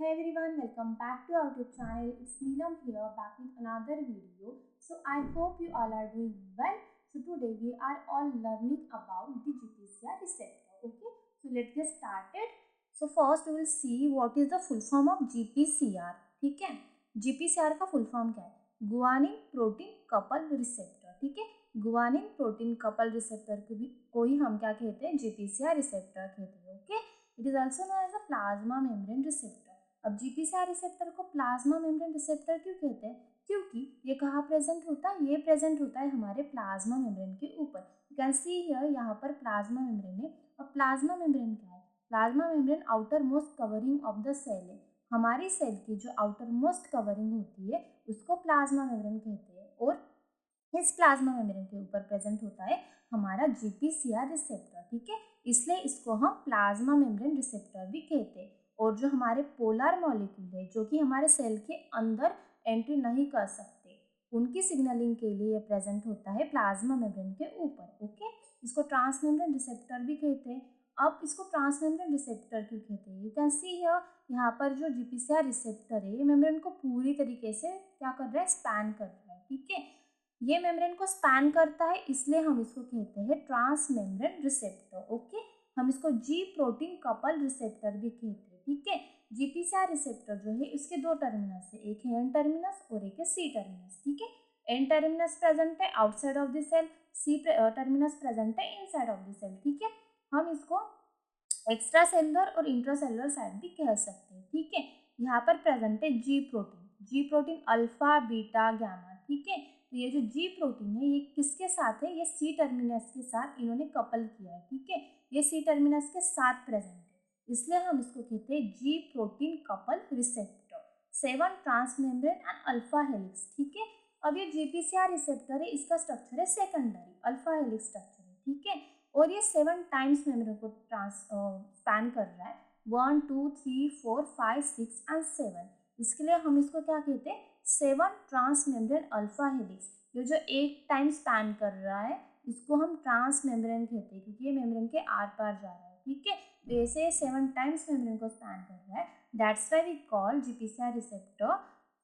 Hey everyone, welcome back to our YouTube channel. It's Neelam here back with another video. So I hope you all are doing well. So today we are all learning about the GPCR receptor. Okay, so let's get started. So first we will see what is the full form of GPCR. ठीक है, GPCR का full form क्या है? Guanine protein couple receptor. ठीक है, guanine protein couple receptor को ही हम क्या कहते हैं? GPCR रिसेप्टर कहते हैं. Okay, it is also known as a plasma membrane receptor. अब जीपीसीआर रिसेप्टर को प्लाज्मा मेम्ब्रेन रिसेप्टर क्यों कहते हैं? क्योंकि ये कहाँ प्रेजेंट होता है? ये प्रेजेंट होता है हमारे प्लाज्मा मेम्ब्रेन के ऊपर. यू कैन सी हियर, यहाँ पर प्लाज्मा मेम्ब्रेन है. और प्लाज्मा मेम्ब्रेन क्या है? Plasma membrane outermost covering of the cell है. हमारी सेल की जो आउटर मोस्ट कवरिंग होती है उसको प्लाज्मा मेम्ब्रेन कहते हैं. और इस प्लाज्मा मेम्ब्रेन के ऊपर प्रेजेंट होता है हमारा जीपीसीआर रिसेप्टर. ठीक है, इसलिए इसको हम प्लाज्मा मेम्ब्रेन रिसेप्टर भी कहते हैं. और जो हमारे पोलर मॉलिक्यूल है जो कि हमारे सेल के अंदर एंट्री नहीं कर सकते, उनकी सिग्नलिंग के लिए प्रेजेंट होता है प्लाज्मा मेम्ब्रेन के ऊपर. ओके, इसको ट्रांसमेम्ब्रेन रिसेप्टर भी कहते हैं. अब इसको ट्रांसमेम्ब्रेन रिसेप्टर क्यों कहते हैं? यू कैन सी हियर, यहाँ पर जो जीपीसीआर रिसेप्टर है ये मेम्ब्रेन को पूरी तरीके से क्या कर रहा है? स्पैन कर रहा है. ठीक है, ये मेम्ब्रेन को स्पैन करता है, इसलिए हम इसको कहते हैं ट्रांसमेम्ब्रेन रिसेप्टर. ओके, हम इसको जी प्रोटीन कपल रिसेप्टर भी कहते हैं. ठीक है, जीपीसीआर रिसेप्टर जो है उसके दो टर्मिनस है, एक है एन टर्मिनस और एक है सी टर्मिनस. ठीक है, एन टर्मिनस प्रेजेंट है outside of the cell, C terminus present है इनसाइड ऑफ द सेल. ठीक है, हम इसको एक्स्ट्रा सेलुलर और इंट्रासेलुलर साइड भी कह सकते हैं. ठीक है, यहाँ पर प्रेजेंट है जी प्रोटीन. जी प्रोटीन अल्फा बीटा गामा. ठीक है, तो ये जो जी प्रोटीन है ये किसके साथ है? ये सी टर्मिनस के साथ इन्होंने कपल किया है. ठीक है, ये सी टर्मिनस के साथ प्रेजेंट है, इसलिए हम इसको कहते हैं जी protein couple receptor. 7 transmembrane and alpha helix. ठीक है, अब ये जीपीसीआर रिसेप्टर है, इसका स्ट्रक्चर है सेकेंडरी अल्फा हेलिक्स स्ट्रक्चर है. ठीक है, और ये 7 टाइम्स मेम्ब्रेन को स्पैन कर रहा है. 1 2 3 4 5 6 एंड 7. इसके लिए हम इसको क्या कहते हैं? 7 ट्रांसमेम्ब्रेन अल्फा हेलिक्स. ये जो एक टाइम स्पैन कर रहा है इसको हम ट्रांसमेम्ब्रेन कहते हैं क्योंकि ये मेम्ब्रेन के आर पार जा रहा है. ठीक है, तो ऐसे 7 टाइम्स मेम्ब्रेन को स्पैन कर रहा है. That's why we call GPCR receptor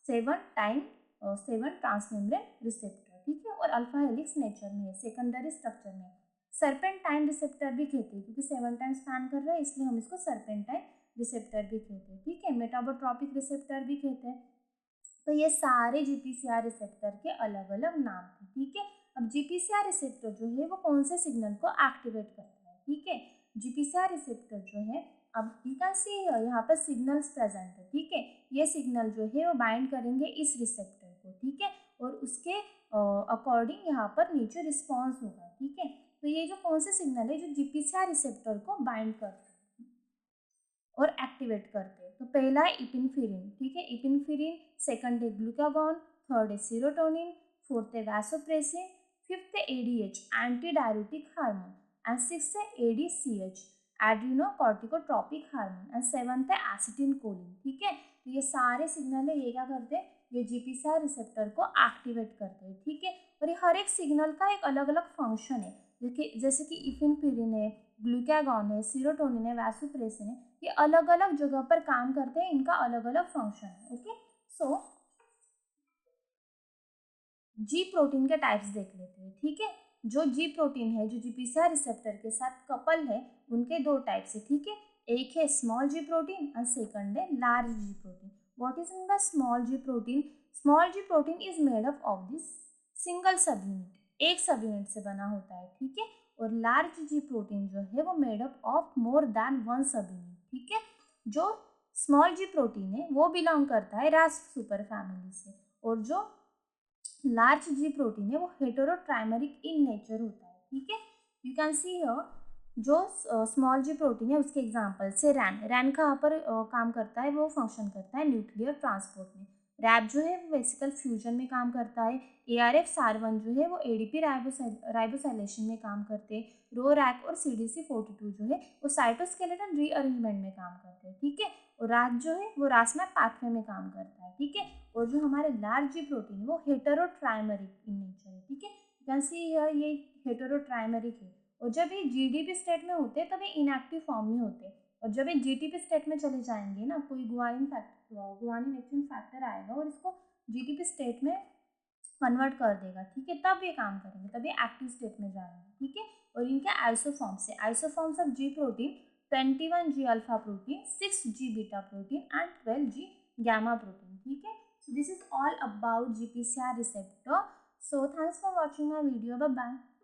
7 transmembrane receptor. ठीक है, और अल्फा हेलिक्स नेचर में है, सेकेंडरी स्ट्रक्चर में. सर्पेंटाइन रिसेप्टर भी कहते हैं क्योंकि 7 टाइम स्पैन कर रहा है, इसलिए हम इसको सर्पेंटाइन रिसेप्टर भी कहते हैं. ठीक है, मेटाबोट्रॉपिक रिसेप्टर भी कहते हैं. तो ये सारे जीपीसीआर रिसेप्टर के अलग अलग नाम थे. ठीक है, अब जीपीसीआर रिसेप्टर जो है वो कौन से सिग्नल को एक्टिवेट करता है? ठीक है, जीपीसीआर रिसेप्टर जो है, अब यू कैन सी यहाँ पर सिग्नल्स प्रेजेंट है. ठीक है, ये सिग्नल जो है वो बाइंड करेंगे इस रिसेप्टर को. ठीक है, और उसके अकॉर्डिंग यहाँ पर नीचे रिस्पॉन्स होगा. ठीक है, तो ये जो कौन से सिग्नल है जो जीपीसीआर रिसेप्टर को बाइंड करते हैं और एक्टिवेट करते हैं? तो पहला है इपिनफ्रिन. ठीक है, इपिनफ्रिन. सेकंड है ग्लूकागॉन. थर्ड है सीरोटोनिन. फोर्थ है वैसोप्रेसिन. फिफ्थ है ADH anti diuretic hormone. And sixth है एडीसीएच एड्रीनोकॉर्टिकोट्रॉपिक हार्मोन. एंड सेवंथ है एसिटिल कोलिन. ठीक है, तो ये सारे सिग्नल है, ये क्या करते हैं? ये जीपीसीआर रिसेप्टर को एक्टिवेट करते हैं. ठीक है, और ये हर एक सिग्नल का एक अलग अलग फंक्शन है. जैसे कि इपिनफ्रिन है, ग्लूकागॉन है, सीरोटोनिन है, वैसोप्रेसिन है, ये अलग अलग जगह पर काम करते हैं, इनका अलग अलग फंक्शन है. ओके, सो जी प्रोटीन के टाइप्स देख लेते हैं. ठीक है, जो जी प्रोटीन है जो जीपीसीआर रिसेप्टर के साथ कपल है उनके दो टाइप्स है. ठीक है, एक है स्मॉल जी प्रोटीन और सेकंड है large ji protein. What is mean by small ji protein? Small ji protein is made up of this single सब यूनिट, एक सब यूनिट से बना होता है. ठीक है, और लार्ज जी प्रोटीन जो है वो made up of more than one सब यूनिट. ठीक है, जो स्मॉल जी प्रोटीन है वो बिलोंग करता है रास सुपर फैमिली से, और जो लार्ज जी प्रोटीन है वो हेटेरोट्राइमेरिक इन नेचर होता है. ठीक है, यू कैन सी हियर, जो स्मॉल जी प्रोटीन है उसके एग्जांपल से रैन कहाँ पर काम करता है? वो फंक्शन करता है न्यूक्लियर ट्रांसपोर्ट में. रैप जो है वो वेसिकल फ्यूजन में काम करता है. ARF सार1 जो है वो ADP राइबोसाइलेशन में काम करते हैं. RORAC और CDC42 जो है वो साइटोस्केलेटन रीअरेंजमेंट में काम करते हैं. ठीक है, और राज जो है वो रासमैप पाथवे में काम करता है. ठीक है, और जो हमारे लार्ज जी प्रोटीन है वो हेटेरोट्राइमेरिक इन नेचर है. ठीक है, यू कैन सी हियर ये हेटेरोट्राइमेरिक है. और जब ये GDP स्टेट में होते हैं तब ये इनएक्टिव फॉर्म में होते हैं. और जब ये जीटीपी स्टेट में चले जाएंगे ना, कोई गुआनिन एक्शन फैक्टर आएगा और इसको जीटीपी स्टेट में कन्वर्ट कर देगा, ठीक है, तब ये काम करेंगे, तब ये एक्टिव स्टेट में जाएंगे, ठीक है। और इनके आइसोफॉर्म्स है, isoforms of G protein 21 G alpha protein, 6 G beta protein and 12 G gamma protein, ठीक है। So this is all about GPCR receptor. So thanks for watching my video. Bye bye.